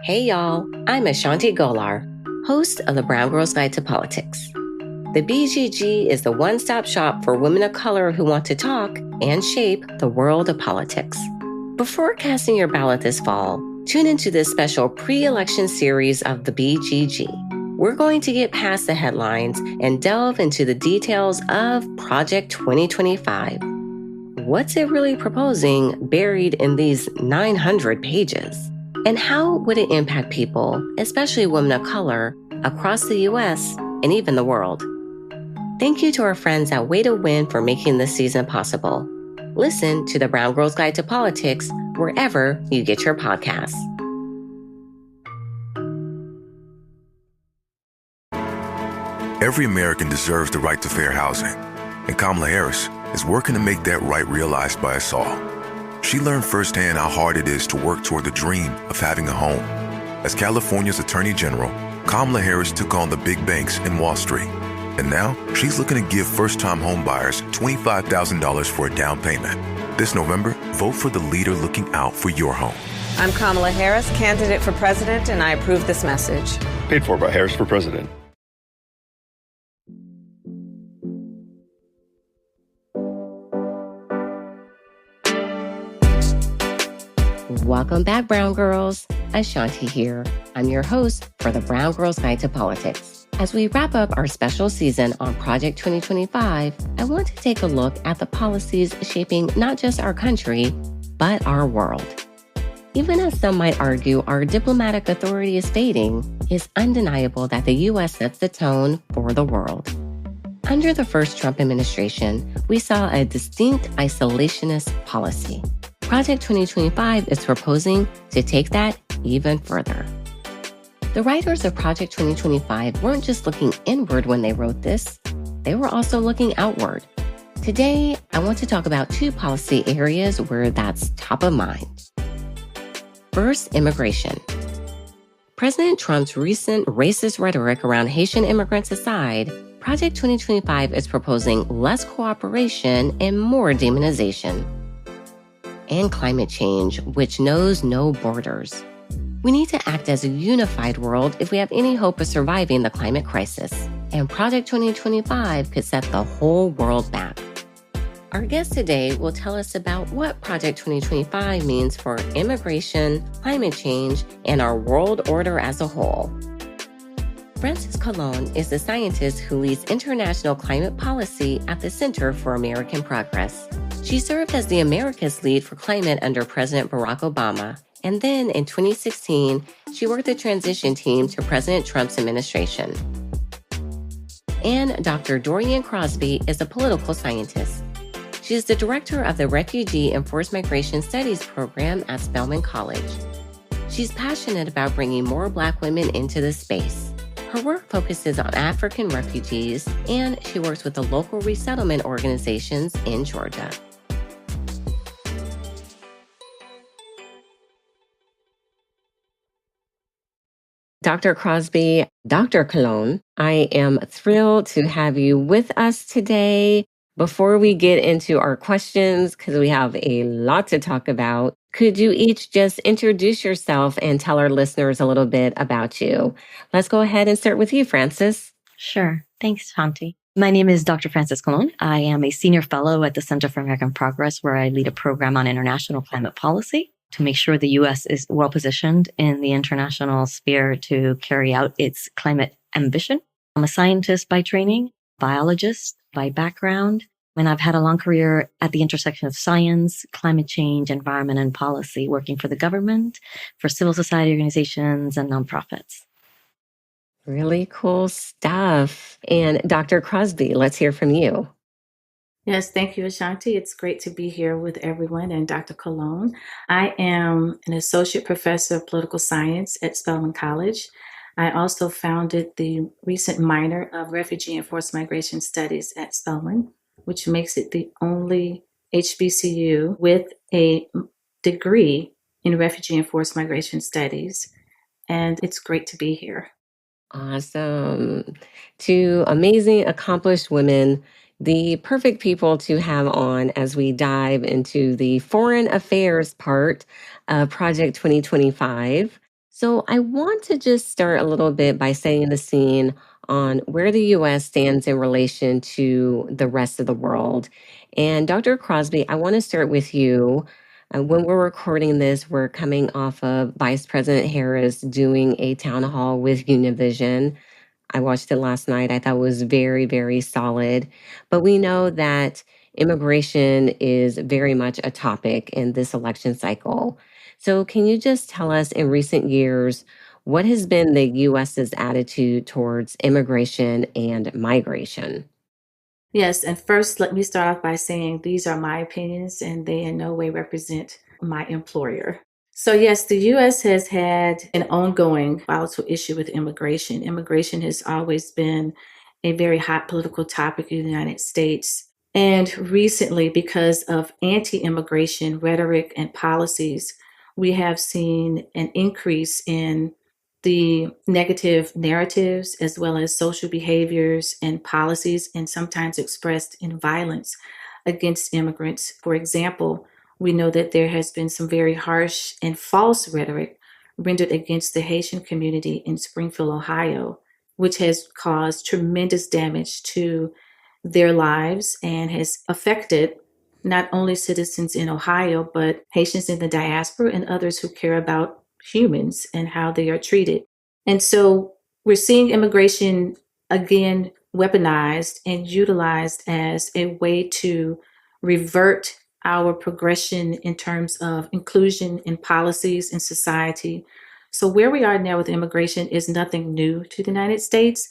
Hey y'all, I'm Ashanti Golar, host of the Brown Girls Guide to Politics. The BGG is the one-stop shop for women of color who want to talk and shape the world of politics. Before casting your ballot this fall, tune into this special pre-election series of the BGG. We're going to get past the headlines and delve into the details of Project 2025. What's it really proposing buried in these 900 pages? And how would it impact people, especially women of color, across the U.S. and even the world? Thank you to our friends at Way to Win for making this season possible. Listen to the Brown Girls Guide to Politics wherever you get your podcasts. Every American deserves the right to fair housing, and Kamala Harris is working to make that right realized by us all. She learned firsthand how hard it is to work toward the dream of having a home. As California's Attorney General, Kamala Harris took on the big banks in Wall Street. And now she's looking to give first-time home buyers $25,000 for a down payment. This November, vote for the leader looking out for your home. I'm Kamala Harris, candidate for president, and I approve this message. Paid for by Harris for President. Welcome back, Brown Girls. Ashanti here. I'm your host for the Brown Girls Guide to Politics. As we wrap up our special season on Project 2025, I want to take a look at the policies shaping not just our country, but our world. Even as some might argue our diplomatic authority is fading, it's undeniable that the U.S. sets the tone for the world. Under the first Trump administration, we saw a distinct isolationist policy. Project 2025 is proposing to take that even further. The writers of Project 2025 weren't just looking inward when they wrote this, they were also looking outward. Today, I want to talk about two policy areas where that's top of mind. First, immigration. President Trump's recent racist rhetoric around Haitian immigrants aside, Project 2025 is proposing less cooperation and more demonization. And climate change, which knows no borders. We need to act as a unified world if we have any hope of surviving the climate crisis. And Project 2025 could set the whole world back. Our guest today will tell us about what Project 2025 means for immigration, climate change, and our world order as a whole. Frances Colón is the scientist who leads international climate policy at the Center for American Progress. She served as the Americas lead for climate under President Barack Obama, and then in 2016, she worked the transition team to President Trump's administration. And Dr. Dorian Crosby is a political scientist. She is the director of the Refugee and Forced Migration Studies program at Spelman College. She's passionate about bringing more Black women into this space. Her work focuses on African refugees, and she works with the local resettlement organizations in Georgia. Dr. Crosby, Dr. Colón, I am thrilled to have you with us today. Before we get into our questions, because we have a lot to talk about, could you each just introduce yourself and tell our listeners a little bit about you? Let's go ahead and start with you, Frances. Sure. Thanks, Shanti. My name is Dr. Frances Colón. I am a senior fellow at the Center for American Progress, where I lead a program on international climate policy to make sure the U.S. is well positioned in the international sphere to carry out its climate ambition. I'm a scientist by training, biologist by background, and I've had a long career at the intersection of science, climate change, environment, and policy, working for the government, for civil society organizations, and nonprofits. Really cool stuff. And Dr. Crosby, let's hear from you. Yes, thank you, Ashanti. It's great to be here with everyone and Dr. Colón. I am an associate professor of political science at Spelman College. I also founded the recent minor of Refugee and Forced Migration Studies at Spelman, which makes it the only HBCU with a degree in Refugee and Forced Migration Studies. And it's great to be here. Awesome. Two amazing, accomplished women, the perfect people to have on as we dive into the foreign affairs part of Project 2025. So I want to just start a little bit by setting the scene on where the US stands in relation to the rest of the world. And Dr. Crosby, I want to start with you. When we're recording this, we're coming off of Vice President Harris doing a town hall with Univision. I watched it last night. I thought it was very, very solid. But we know that immigration is very much a topic in this election cycle. So, can you just tell us in recent years, what has been the US's attitude towards immigration and migration? Yes, and first, let me start off by saying these are my opinions and they in no way represent my employer. So, yes, the US has had an ongoing volatile issue with immigration. Immigration has always been a very hot political topic in the United States. And recently, because of anti immigration rhetoric and policies, we have seen an increase in the negative narratives as well as social behaviors and policies, and sometimes expressed in violence against immigrants. For example, we know that there has been some very harsh and false rhetoric rendered against the Haitian community in Springfield, Ohio, which has caused tremendous damage to their lives and has affected not only citizens in Ohio, but Haitians in the diaspora and others who care about humans and how they are treated. And so we're seeing immigration again weaponized and utilized as a way to revert our progression in terms of inclusion in policies in society. So where we are now with immigration is nothing new to the United States.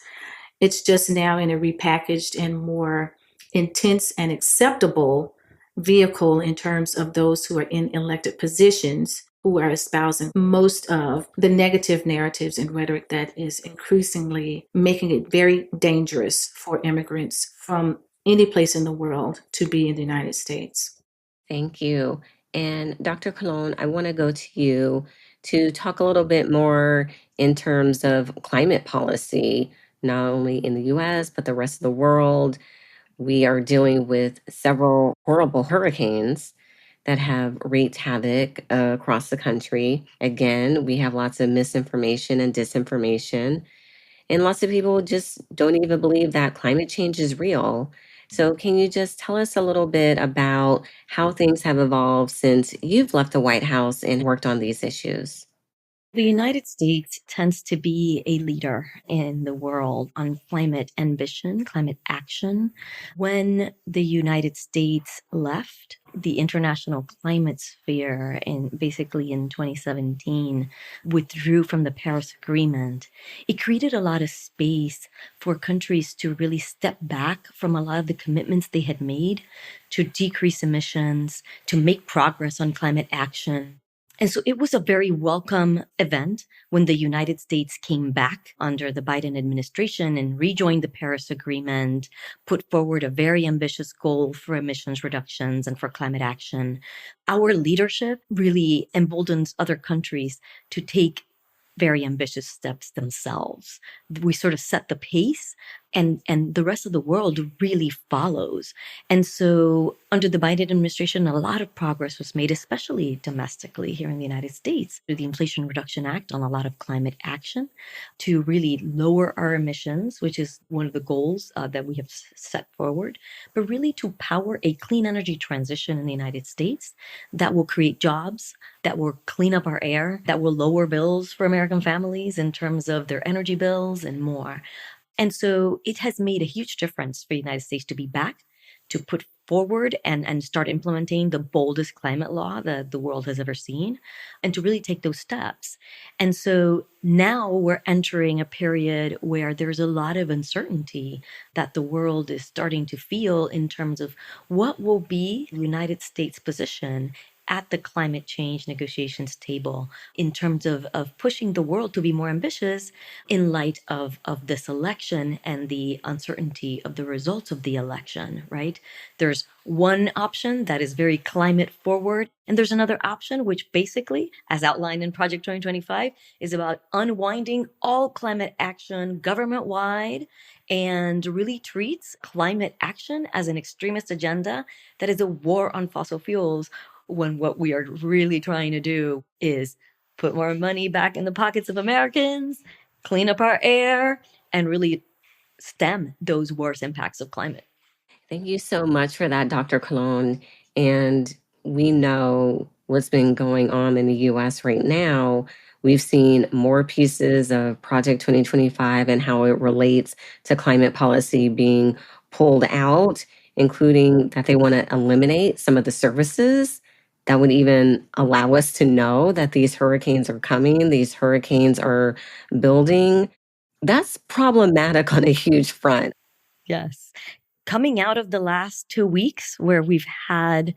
It's just now in a repackaged and more intense and acceptable vehicle in terms of those who are in elected positions who are espousing most of the negative narratives and rhetoric that is increasingly making it very dangerous for immigrants from any place in the world to be in the United States. Thank you. And Dr. Colón, I want to go to you to talk a little bit more in terms of climate policy, not only in the US, but the rest of the world. We are dealing with several horrible hurricanes that have wreaked havoc across the country. Again, we have lots of misinformation and disinformation, and lots of people just don't even believe that climate change is real. So, can you just tell us a little bit about how things have evolved since you've left the White House and worked on these issues? The United States tends to be a leader in the world on climate ambition, climate action. When the United States left the international climate sphere in 2017, withdrew from the Paris Agreement, it created a lot of space for countries to really step back from a lot of the commitments they had made to decrease emissions, to make progress on climate action. And so it was a very welcome event when the United States came back under the Biden administration and rejoined the Paris Agreement, put forward a very ambitious goal for emissions reductions and for climate action. Our leadership really emboldens other countries to take very ambitious steps themselves. We sort of set the pace, and the rest of the world really follows. And so under the Biden administration, a lot of progress was made, especially domestically here in the United States, through the Inflation Reduction Act on a lot of climate action to really lower our emissions, which is one of the goals that we have set forward, but really to power a clean energy transition in the United States that will create jobs, that will clean up our air, that will lower bills for American families in terms of their energy bills and more. And so it has made a huge difference for the United States to be back, to put forward and start implementing the boldest climate law that the world has ever seen, and to really take those steps. And so now we're entering a period where there's a lot of uncertainty that the world is starting to feel in terms of what will be the United States' position at the climate change negotiations table in terms of pushing the world to be more ambitious in light of this election and the uncertainty of the results of the election, right? There's one option that is very climate forward, and there's another option which basically, as outlined in Project 2025, is about unwinding all climate action government-wide and really treats climate action as an extremist agenda that is a war on fossil fuels, when what we are really trying to do is put more money back in the pockets of Americans, clean up our air, and really stem those worst impacts of climate. Thank you so much for that, Dr. Colón. And we know what's been going on in the US right now. We've seen more pieces of Project 2025 and how it relates to climate policy being pulled out, including that they want to eliminate some of the services that would even allow us to know that these hurricanes are coming, these hurricanes are building. That's problematic on a huge front. Yes. Coming out of the last 2 weeks where we've had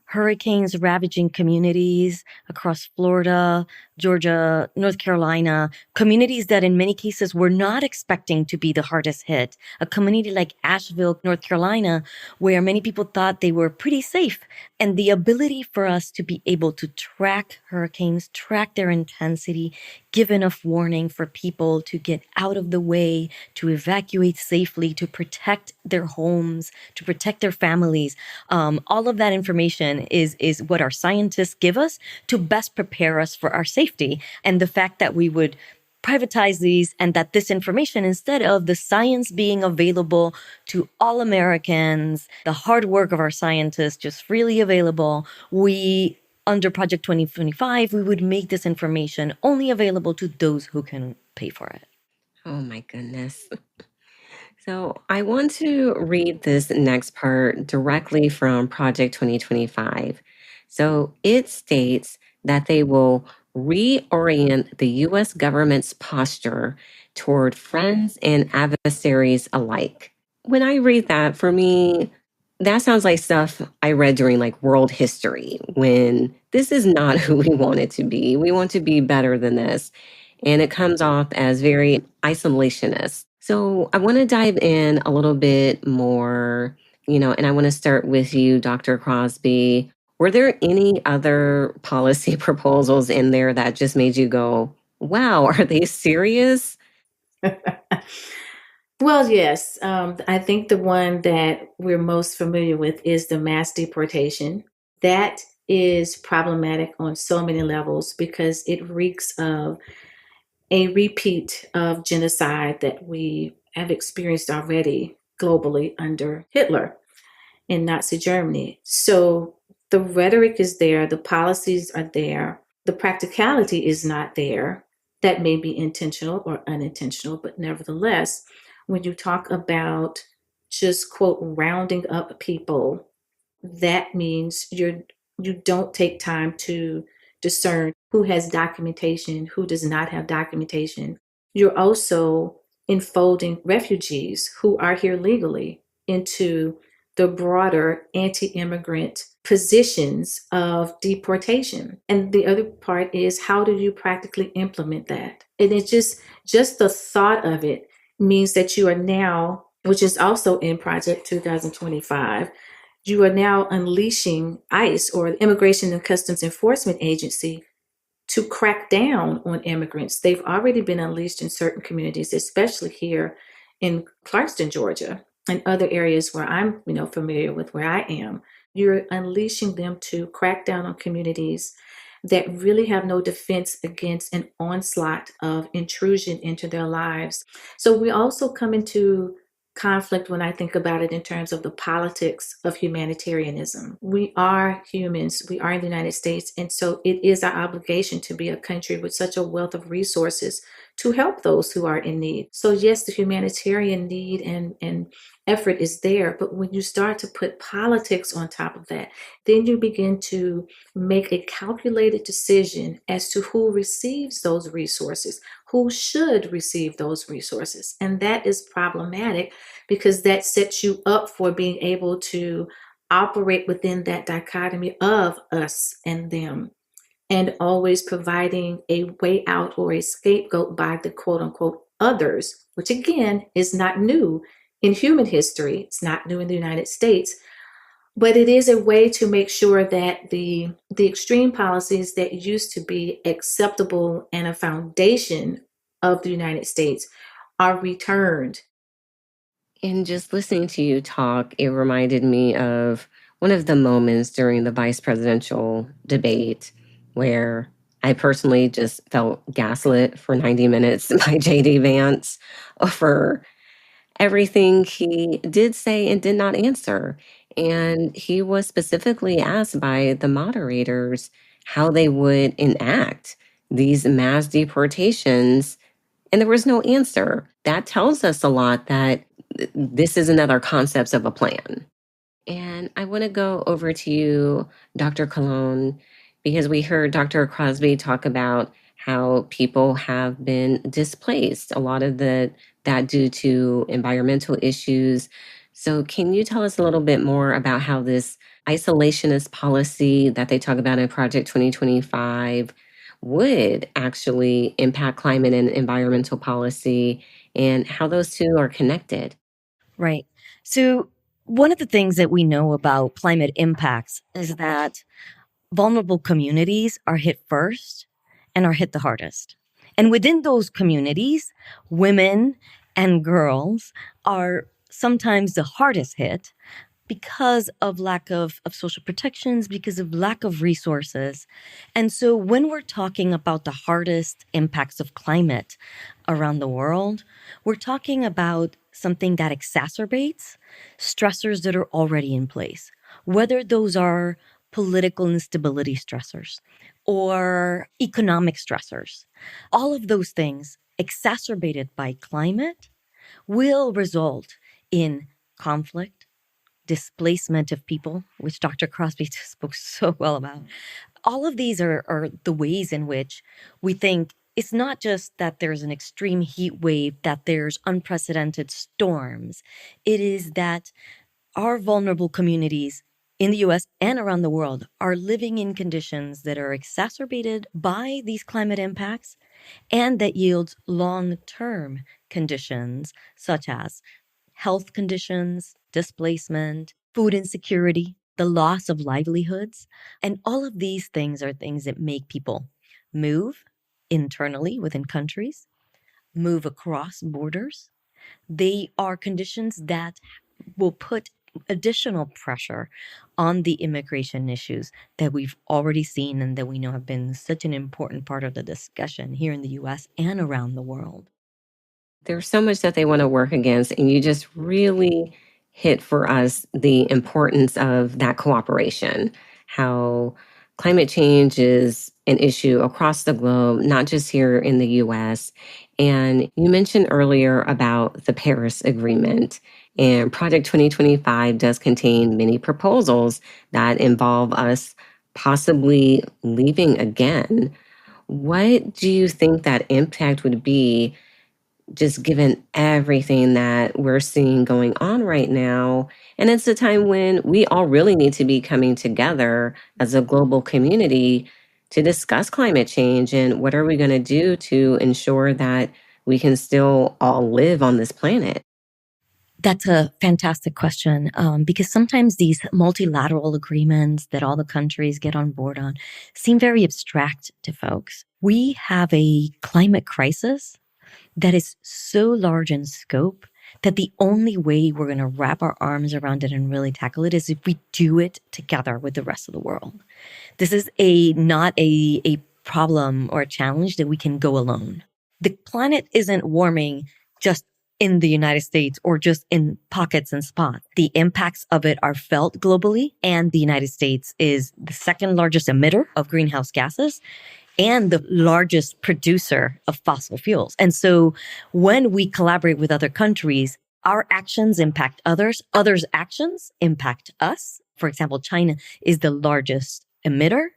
hurricanes ravaging communities across Florida, Georgia, North Carolina, communities that in many cases were not expecting to be the hardest hit. A community like Asheville, North Carolina, where many people thought they were pretty safe. And the ability for us to be able to track hurricanes, track their intensity, give enough warning for people to get out of the way, to evacuate safely, to protect their homes, to protect their families. All of that information is what our scientists give us to best prepare us for our safety. And the fact that we would privatize these and that this information, instead of the science being available to all Americans, the hard work of our scientists just freely available, we, under Project 2025, we would make this information only available to those who can pay for it. Oh my goodness. So I want to read this next part directly from Project 2025. So it states that they will reorient the US government's posture toward friends and adversaries alike. When I read that, for me, that sounds like stuff I read during like world history, when this is not who we want it to be. We want to be better than this. And it comes off as very isolationist. So I want to dive in a little bit more, and I want to start with you, Dr. Crosby. Were there any other policy proposals in there that just made you go, wow, are they serious? Well, yes. I think the one that we're most familiar with is the mass deportation. That is problematic on so many levels because it reeks of a repeat of genocide that we have experienced already globally under Hitler in Nazi Germany. So the rhetoric is there, the policies are there, the practicality is not there. That may be intentional or unintentional, but nevertheless, when you talk about just quote rounding up people, that means you don't take time to discern who has documentation, who does not have documentation. You're also enfolding refugees who are here legally into the broader anti-immigrant positions of deportation. And the other part is, how do you practically implement that? And it's just the thought of it means that you are now, which is also in Project 2025, you are now unleashing ICE, or the Immigration and Customs Enforcement Agency, to crack down on immigrants. They've already been unleashed in certain communities, especially here in Clarkston, Georgia, and other areas where I'm, familiar with where I am. You're unleashing them to crack down on communities that really have no defense against an onslaught of intrusion into their lives. So we also come into conflict when I think about it in terms of the politics of humanitarianism. We are humans, we are in the United States, and so it is our obligation to be a country with such a wealth of resources to help those who are in need. So yes, the humanitarian need and effort is there, but when you start to put politics on top of that, then you begin to make a calculated decision as to who receives those resources, who should receive those resources. And that is problematic because that sets you up for being able to operate within that dichotomy of us and them, and always providing a way out or a scapegoat by the quote unquote others, which again is not new in human history. It's not new in the United States, but it is a way to make sure that the extreme policies that used to be acceptable and a foundation of the United States are returned. And just listening to you talk, it reminded me of one of the moments during the vice presidential debate where I personally just felt gaslit for 90 minutes by JD Vance for everything he did say and did not answer. And he was specifically asked by the moderators how they would enact these mass deportations, and there was no answer. That tells us a lot that this is another concepts of a plan. And I want to go over to you, Dr. Colón, because we heard Dr. Crosby talk about how people have been displaced, a lot of that due to environmental issues. So can you tell us a little bit more about how this isolationist policy that they talk about in Project 2025 would actually impact climate and environmental policy and how those two are connected? Right. So one of the things that we know about climate impacts is that vulnerable communities are hit first and are hit the hardest. And within those communities, women and girls are sometimes the hardest hit because of lack of social protections, because of lack of resources. And so when we're talking about the hardest impacts of climate around the world, we're talking about something that exacerbates stressors that are already in place, whether those are political instability stressors or economic stressors. All of those things exacerbated by climate will result in conflict, displacement of people, which Dr. Crosby spoke so well about. All of these are the ways in which we think it's not just that there's an extreme heat wave, that there's unprecedented storms. It is that our vulnerable communities in the US and around the world are living in conditions that are exacerbated by these climate impacts and that yields long-term conditions such as health conditions, displacement, food insecurity, the loss of livelihoods. And all of these things are things that make people move internally within countries, move across borders. They are conditions that will put additional pressure on the immigration issues that we've already seen and that we know have been such an important part of the discussion here in the US and around the world. There's so much that they want to work against, and you just really hit for us the importance of that cooperation, how climate change is an issue across the globe, not just here in the US. And you mentioned earlier about the Paris Agreement, and Project 2025 does contain many proposals that involve us possibly leaving again. What do you think that impact would be, just given everything that we're seeing going on right now? And it's a time when we all really need to be coming together as a global community to discuss climate change and what are we going to do to ensure that we can still all live on this planet. That's a fantastic question, because sometimes these multilateral agreements that all the countries get on board on seem very abstract to folks. We have a climate crisis that is so large in scope that the only way we're going to wrap our arms around it and really tackle it is if we do it together with the rest of the world. This is not a problem or a challenge that we can go alone. The planet isn't warming just in the United States or just in pockets and spots. The impacts of it are felt globally, and the United States is the second largest emitter of greenhouse gases and the largest producer of fossil fuels. And so when we collaborate with other countries, our actions impact others, others' actions impact us. For example, China is the largest emitter.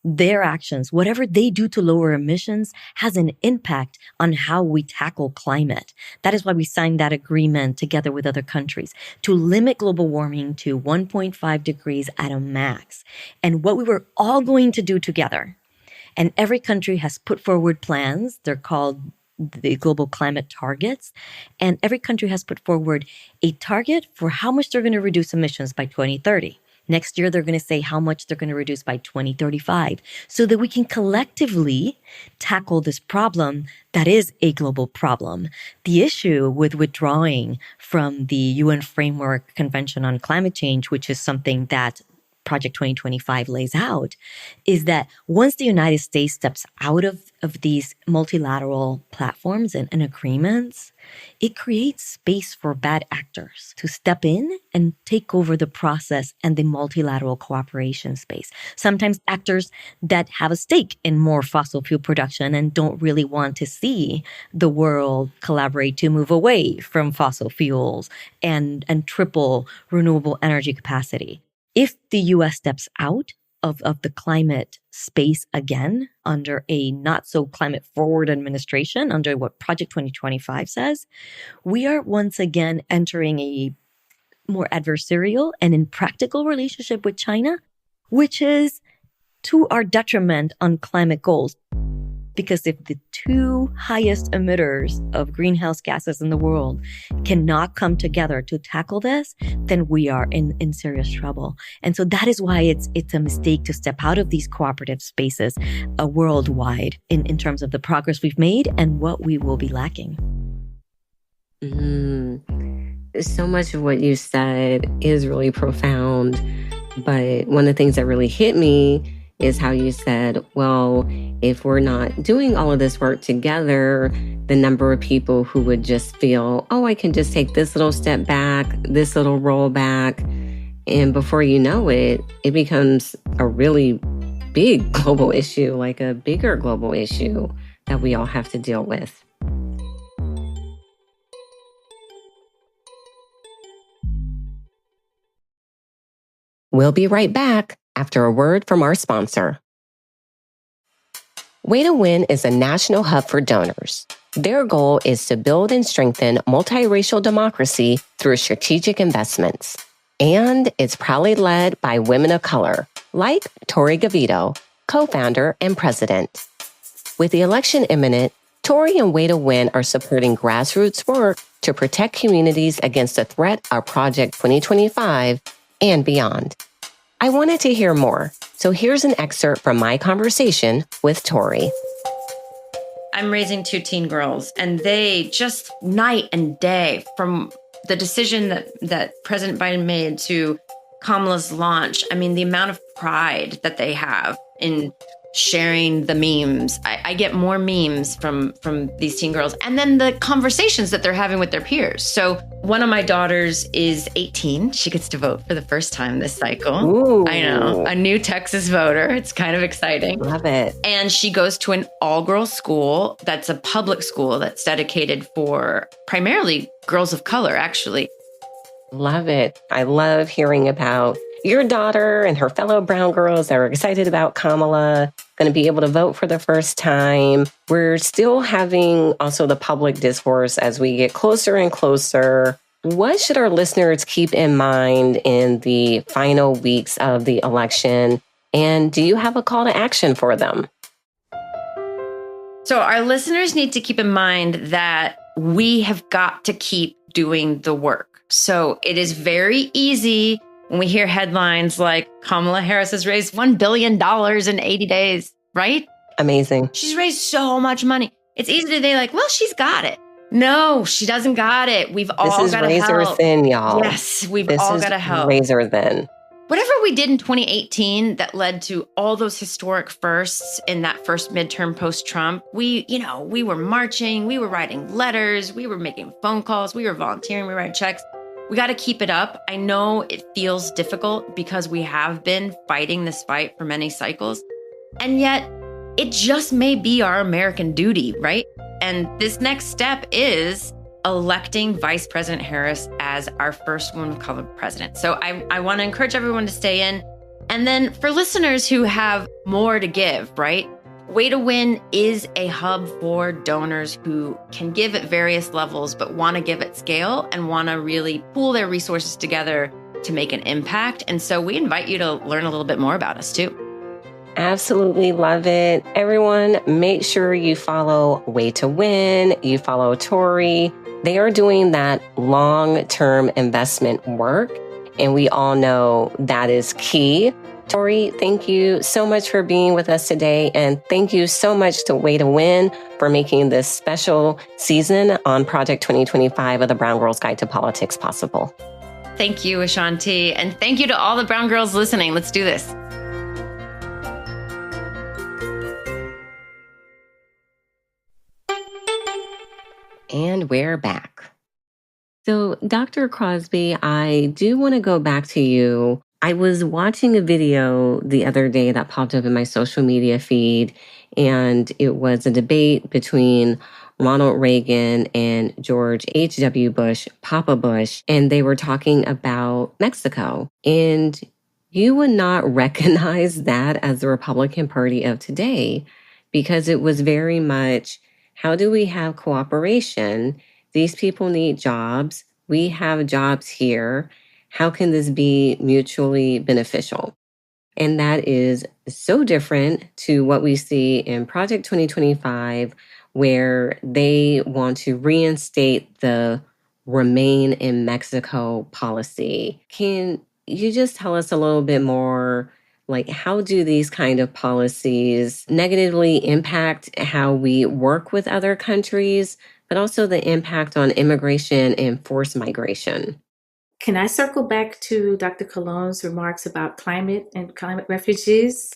Their actions, whatever they do to lower emissions, has an impact on how we tackle climate. That is why we signed that agreement together with other countries to limit global warming to 1.5 degrees at a max. And what we were all going to do together, and every country has put forward plans. They're called the global climate targets. And every country has put forward a target for how much they're going to reduce emissions by 2030. Next year, they're going to say how much they're going to reduce by 2035 so that we can collectively tackle this problem that is a global problem. The issue with withdrawing from the UN Framework Convention on Climate Change, which is something that Project 2025 lays out is that once the United States steps out of these multilateral platforms and agreements, it creates space for bad actors to step in and take over the process and the multilateral cooperation space. Sometimes actors that have a stake in more fossil fuel production and don't really want to see the world collaborate to move away from fossil fuels and triple renewable energy capacity. If the U.S. steps out of the climate space again under a not so climate forward administration, under what Project 2025 says, we are once again entering a more adversarial and impractical relationship with China, which is to our detriment on climate goals. Because if the two highest emitters of greenhouse gases in the world cannot come together to tackle this, then we are in serious trouble. And so that is why it's a mistake to step out of these cooperative spaces worldwide in terms of the progress we've made and what we will be lacking. So much of what you said is really profound. But one of the things that really hit me is how you said, well, if we're not doing all of this work together, the number of people who would just feel, oh, I can just take this little step back, this little roll back. And before you know it, it becomes a really big global issue, like a bigger global issue that we all have to deal with. We'll be right back after a word from our sponsor. Way to Win is a national hub for donors. Their goal is to build and strengthen multiracial democracy through strategic investments. And it's proudly led by women of color, like Tori Gavito, co-founder and president. With the election imminent, Tori and Way to Win are supporting grassroots work to protect communities against the threat of Project 2025 and beyond. I wanted to hear more, so here's an excerpt from my conversation with Tori. I'm raising 2 teen girls, and they just night and day, from the decision that President Biden made to Kamala's launch. I mean, the amount of pride that they have in sharing the memes. I get more memes from these teen girls, and then the conversations that they're having with their peers. So one of my daughters is 18. She gets to vote for the first time this cycle. Ooh. I know, a new Texas voter. It's kind of exciting. Love it. And she goes to an all-girls school that's a public school that's dedicated for primarily girls of color, actually. Love it. I love hearing about your daughter and her fellow brown girls that are excited about Kamala, going to be able to vote for the first time. We're still having also the public discourse as we get closer and closer. What should our listeners keep in mind in the final weeks of the election? And do you have a call to action for them? So our listeners need to keep in mind that we have got to keep doing the work. So it is very easy when we hear headlines like Kamala Harris has raised $1 billion in 80 days, right? Amazing. She's raised so much money. It's easy to say like, well, she's got it. No, she doesn't got it. We've all got to help. This is razor thin, y'all. Yes, we've all got to help. Razor thin. Whatever we did in 2018 that led to all those historic firsts in that first midterm post-Trump, we were marching, we were writing letters, we were making phone calls, we were volunteering, we were writing checks. We got to keep it up. I know it feels difficult because we have been fighting this fight for many cycles. And yet it just may be our American duty, right? And this next step is electing Vice President Harris as our first woman of color president. So I want to encourage everyone to stay in. And then for listeners who have more to give, right? Way to Win is a hub for donors who can give at various levels, but want to give at scale and want to really pool their resources together to make an impact. And so we invite you to learn a little bit more about us too. Absolutely love it. Everyone, make sure you follow Way to Win. You follow Tori. They are doing that long-term investment work, and we all know that is key. Tori, thank you so much for being with us today, and thank you so much to Way to Win for making this special season on Project 2025 of the Brown Girls Guide to Politics possible. Thank you, Ashanti. And thank you to all the brown girls listening. Let's do this. And we're back. So, Dr. Crosby, I do want to go back to you. I was watching a video the other day that popped up in my social media feed, and it was a debate between Ronald Reagan and George H.W. Bush, Papa Bush, and they were talking about Mexico. And you would not recognize that as the Republican Party of today, because it was very much, how do we have cooperation? These people need jobs. We have jobs here. How can this be mutually beneficial? And that is so different to what we see in Project 2025, where they want to reinstate the Remain in Mexico policy. Can you just tell us a little bit more, like, how do these kind of policies negatively impact how we work with other countries, but also the impact on immigration and forced migration? Can I circle back to Dr. Colón's remarks about climate and climate refugees?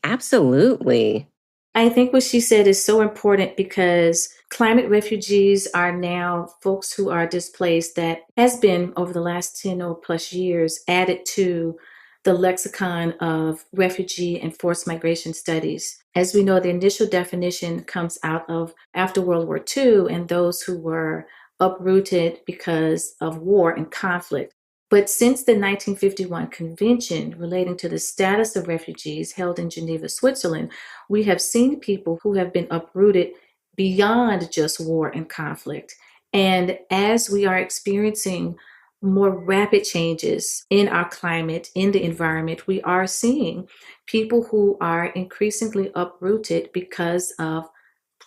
Absolutely. I think what she said is so important because climate refugees are now folks who are displaced that has been over the last 10 or plus years added to the lexicon of refugee and forced migration studies. As we know, the initial definition comes out of after World War II and those who were uprooted because of war and conflict. But since the 1951 convention relating to the status of refugees held in Geneva, Switzerland, we have seen people who have been uprooted beyond just war and conflict. And as we are experiencing more rapid changes in our climate, in the environment, we are seeing people who are increasingly uprooted because of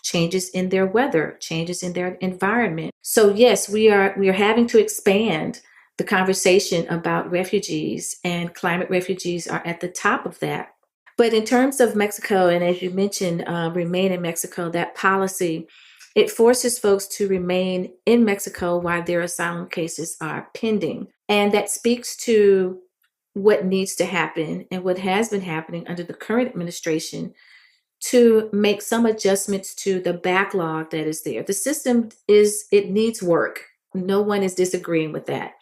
changes in their weather, changes in their environment. So yes, we are having to expand the conversation about refugees, and climate refugees are at the top of that. But in terms of Mexico, and as you mentioned, Remain in Mexico, that policy, it forces folks to remain in Mexico while their asylum cases are pending. And that speaks to what needs to happen and what has been happening under the current administration to make some adjustments to the backlog that is there. The system it needs work. No one is disagreeing with that.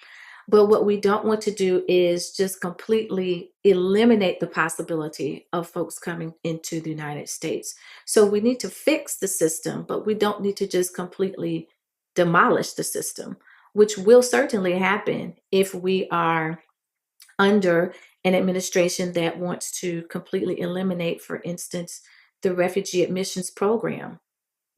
But what we don't want to do is just completely eliminate the possibility of folks coming into the United States. So we need to fix the system, but we don't need to just completely demolish the system, which will certainly happen if we are under an administration that wants to completely eliminate, for instance, the refugee admissions program,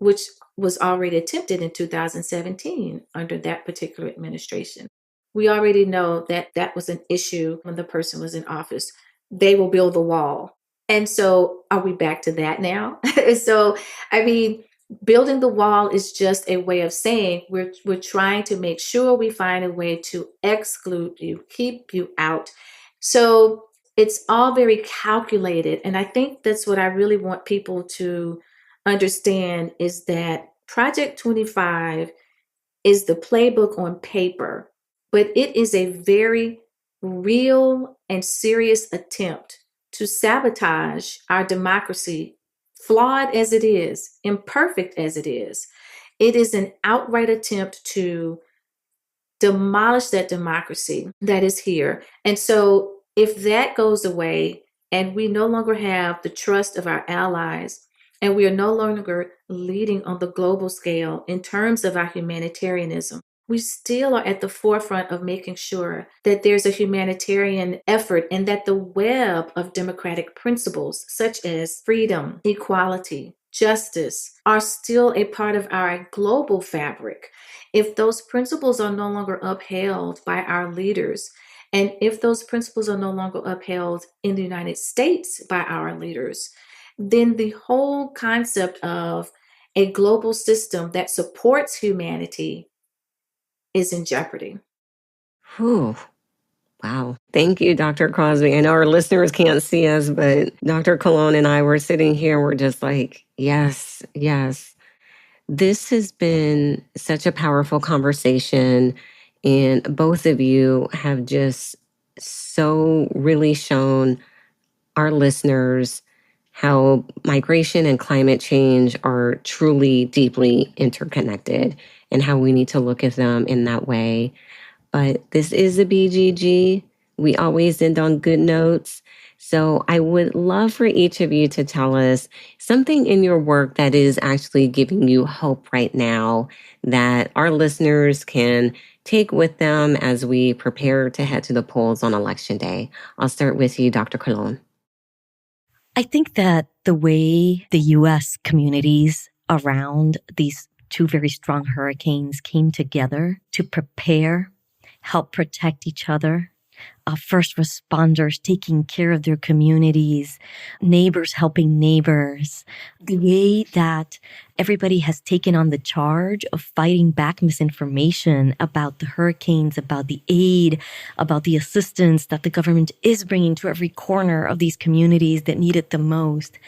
which was already attempted in 2017 under that particular administration. We already know that that was an issue when the person was in office. They will build the wall. And so are we back to that now? So, I mean, building the wall is just a way of saying we're trying to make sure we find a way to exclude you, keep you out. So it's all very calculated. And I think that's what I really want people to understand is that Project 25 is the playbook on paper, but it is a very real and serious attempt to sabotage our democracy, flawed as it is, imperfect as it is. It is an outright attempt to demolish that democracy that is here. And so if that goes away and we no longer have the trust of our allies, and we are no longer leading on the global scale in terms of our humanitarianism, we still are at the forefront of making sure that there's a humanitarian effort and that the web of democratic principles such as freedom, equality, justice are still a part of our global fabric. If those principles are no longer upheld by our leaders, and if those principles are no longer upheld in the United States by our leaders, then the whole concept of a global system that supports humanity is in jeopardy. Whew. Wow. Thank you, Dr. Crosby. I know our listeners can't see us, but Dr. Colón and I were sitting here. We're just like, yes, yes. This has been such a powerful conversation. And both of you have just so really shown our listeners how migration and climate change are truly deeply interconnected and how we need to look at them in that way. But this is a BGG. We always end on good notes. So I would love for each of you to tell us something in your work that is actually giving you hope right now that our listeners can take with them as we prepare to head to the polls on Election Day. I'll start with you, Dr. Colón. I think that the way the U.S. communities around these two very strong hurricanes came together to prepare, help protect each other, first responders taking care of their communities, neighbors helping neighbors, the way that everybody has taken on the charge of fighting back misinformation about the hurricanes, about the aid, about the assistance that the government is bringing to every corner of these communities that need it the most.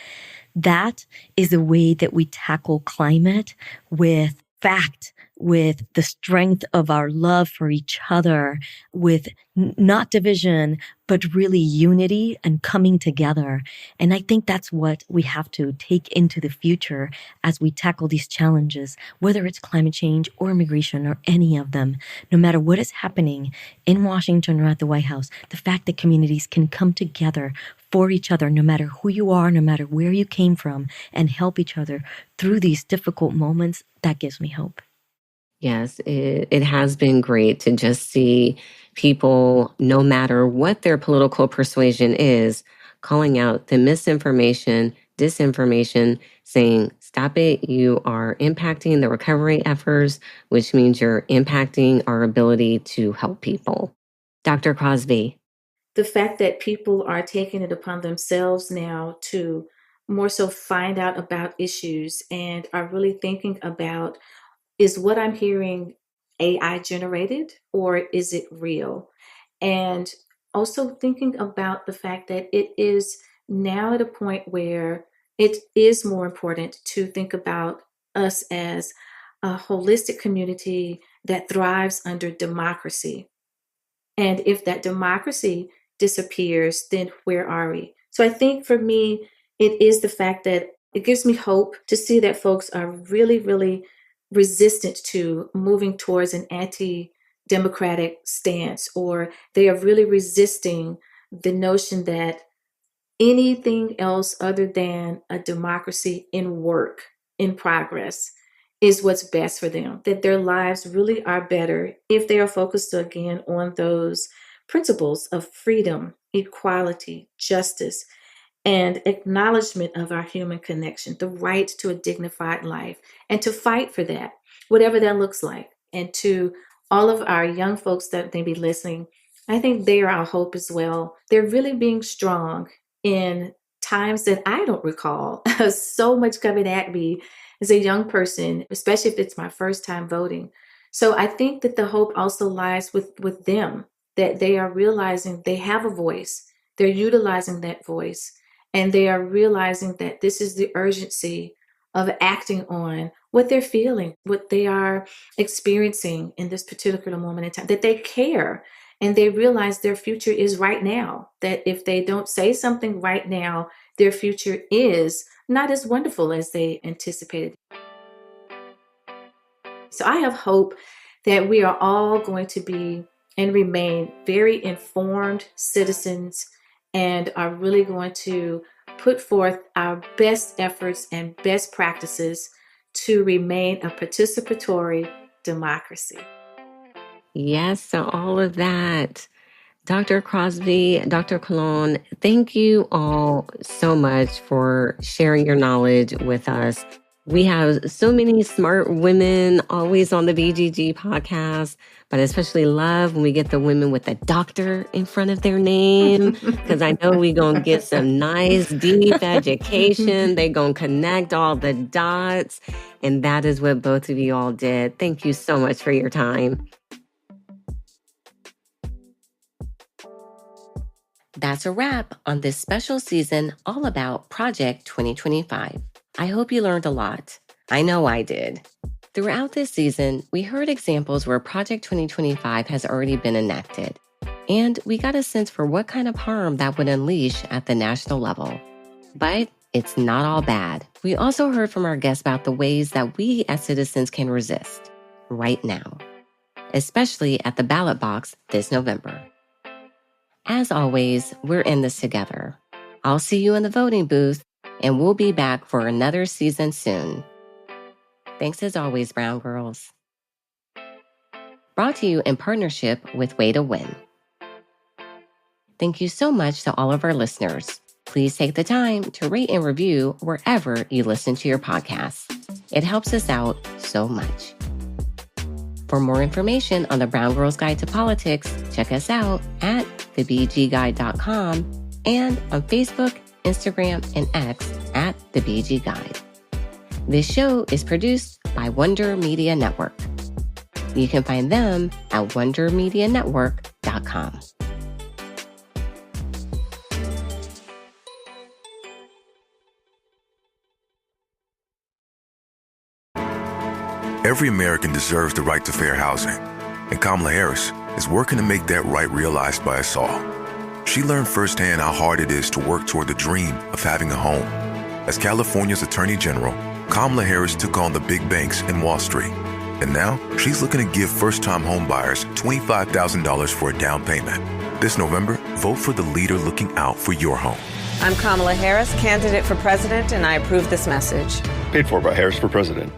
That is a way that we tackle climate with fact, with the strength of our love for each other, with not division, but really unity and coming together. And I think that's what we have to take into the future as we tackle these challenges, whether it's climate change or immigration or any of them. No matter what is happening in Washington or at the White House, the fact that communities can come together for each other, no matter who you are, no matter where you came from, and help each other through these difficult moments, that gives me hope. Yes, it has been great to just see people, no matter what their political persuasion is, calling out the misinformation, disinformation, saying, stop it, you are impacting the recovery efforts, which means you're impacting our ability to help people. Dr. Crosby. The fact that people are taking it upon themselves now to more so find out about issues and are really thinking about, is what I'm hearing AI generated or is it real? And also thinking about the fact that it is now at a point where it is more important to think about us as a holistic community that thrives under democracy. And if that democracy disappears, then where are we? So I think for me, it is the fact that it gives me hope to see that folks are really, really resistant to moving towards an anti-democratic stance, or they are really resisting the notion that anything else other than a democracy in work, in progress, is what's best for them, that their lives really are better if they are focused again on those principles of freedom, equality, justice, and acknowledgement of our human connection, the right to a dignified life, and to fight for that, whatever that looks like. And to all of our young folks that may be listening, I think they are our hope as well. They're really being strong in times that I don't recall. So much coming at me as a young person, especially if it's my first time voting. So I think that the hope also lies with them, that they are realizing they have a voice. They're utilizing that voice, and they are realizing that this is the urgency of acting on what they're feeling, what they are experiencing in this particular moment in time, that they care and they realize their future is right now, that if they don't say something right now, their future is not as wonderful as they anticipated. So I have hope that we are all going to be and remain very informed citizens and are really going to put forth our best efforts and best practices to remain a participatory democracy. Yes, so all of that. Dr. Crosby, Dr. Colón, thank you all so much for sharing your knowledge with us. We have so many smart women always on the BGG podcast, but I especially love when we get the women with a doctor in front of their name, because I know we're going to get some nice, deep education. They're going to connect all the dots, and that is what both of you all did. Thank you so much for your time. That's a wrap on this special season all about Project 2025. I hope you learned a lot. I know I did. Throughout this season, we heard examples where Project 2025 has already been enacted, and we got a sense for what kind of harm that would unleash at the national level. But it's not all bad. We also heard from our guests about the ways that we as citizens can resist right now, especially at the ballot box this November. As always, we're in this together. I'll see you in the voting booth, and we'll be back for another season soon. Thanks as always, Brown Girls. Brought to you in partnership with Way to Win. Thank you so much to all of our listeners. Please take the time to rate and review wherever you listen to your podcasts. It helps us out so much. For more information on the Brown Girls Guide to Politics, check us out at thebgguide.com and on Facebook, Instagram, and X at The BG Guide. This show is produced by Wonder Media Network. You can find them at wondermedianetwork.com. Every American deserves the right to fair housing, and Kamala Harris is working to make that right realized by us all. She learned firsthand how hard it is to work toward the dream of having a home. As California's Attorney General, Kamala Harris took on the big banks and Wall Street. And now she's looking to give first-time home buyers $25,000 for a down payment. This November, vote for the leader looking out for your home. I'm Kamala Harris, candidate for president, and I approve this message. Paid for by Harris for President.